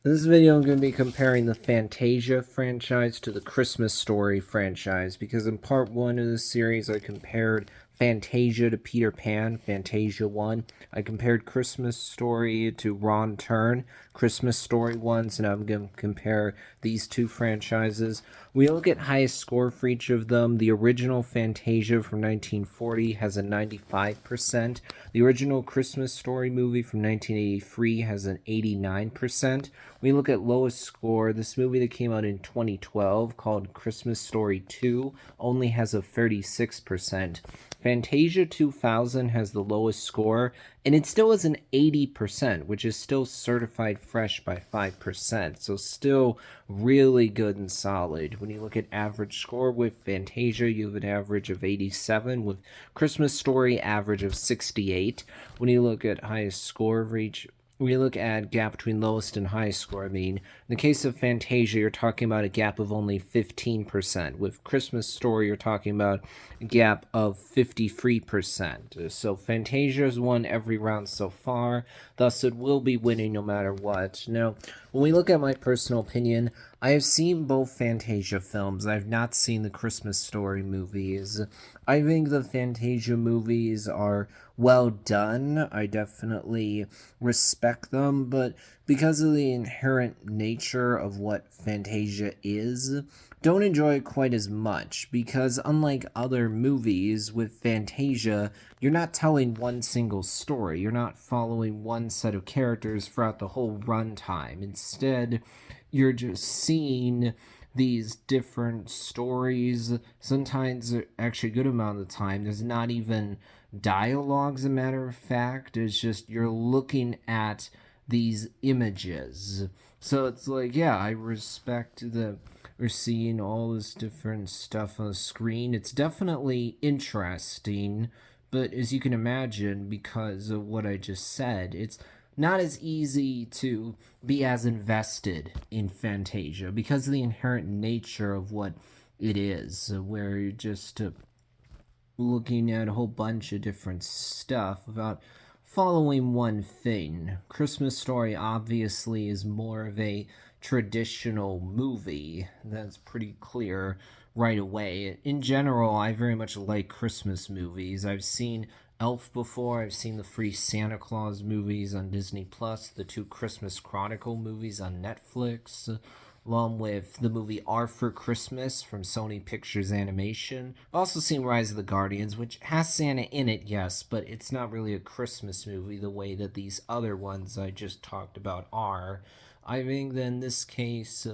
In this video, I'm going to be comparing the Fantasia franchise to the Christmas Story franchise, because in part 1 of the series, I compared Fantasia to Peter Pan, Fantasia 1. I compared Christmas Story to Ron Turn, Christmas Story 1, so now I'm going to compare these two franchises. We look at highest score for each of them. The original Fantasia from 1940 has a 95%. The original Christmas Story movie from 1983 has an 89%. We look at lowest score. This movie that came out in 2012 called Christmas Story 2 only has a 36%. Fantasia 2000 has the lowest score, and it still has an 80%, which is still certified fresh by 5%, so still really good and solid. When you look at average score with Fantasia, you have an average of 87, with Christmas Story average of 68. When you look at highest score of each, we look at gap between lowest and highest score. In the case of Fantasia, you're talking about a gap of only 15%. With Christmas Story, you're talking about a gap of 53%. So Fantasia's won every round so far, thus it will be winning no matter what. Now, when we look at my personal opinion, I have seen both Fantasia films. I've not seen the Christmas Story movies. I think the Fantasia movies are well done. I definitely respect them, but because of the inherent nature of what Fantasia is, don't enjoy it quite as much, because unlike other movies with Fantasia, you're not telling one single story. You're not following one set of characters throughout the whole runtime. Instead, you're just seeing these different stories. Sometimes, actually, a good amount of the time, there's not even dialogue, as a matter of fact. It's just you're looking at these images. So it's like, yeah, I respect that we're seeing all this different stuff on the screen. It's definitely interesting, but as you can imagine, because of what I just said, it's not as easy to be as invested in Fantasia because of the inherent nature of what it is, where you're just looking at a whole bunch of different stuff without following one thing. Christmas Story obviously is more of a traditional movie. That's pretty clear right away. In general, I very much like Christmas movies. I've seen Elf before. I've seen the free Santa Claus movies on Disney Plus, the two Christmas Chronicle movies on Netflix, along with the movie Arthur Christmas from Sony Pictures Animation. I've also seen Rise of the Guardians, which has Santa in it, yes, but it's not really a Christmas movie the way that these other ones I just talked about are. I think that in this case,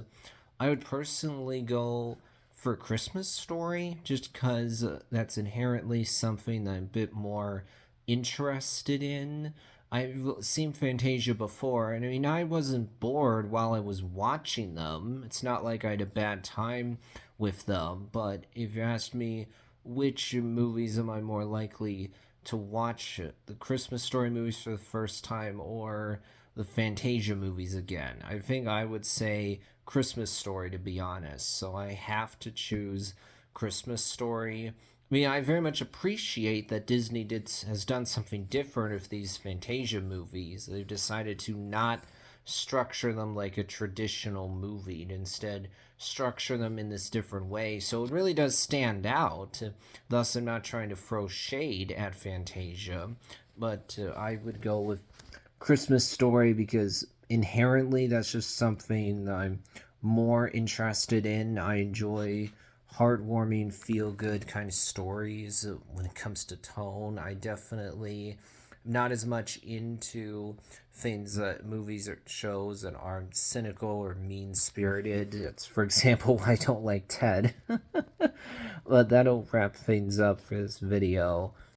I would personally go for Christmas Story, just because that's inherently something that I'm a bit more interested in. I've seen Fantasia before, and I mean, I wasn't bored while I was watching them. It's not like I had a bad time with them, but if you asked me which movies am I more likely to watch, the Christmas Story movies for the first time or the Fantasia movies again, I think I would say Christmas Story, to be honest. So I have to choose Christmas Story. I mean, I very much appreciate that Disney has done something different with these Fantasia movies. They've decided to not structure them like a traditional movie, and instead structure them in this different way. So it really does stand out. Thus, I'm not trying to throw shade at Fantasia, but I would go with Christmas Story because inherently that's just something that I'm more interested in. I enjoy heartwarming, feel good kind of stories when it comes to tone. I definitely not as much into things that movies or shows that are cynical or mean spirited. That's, for example, why I don't like Ted. But that'll wrap things up for this video.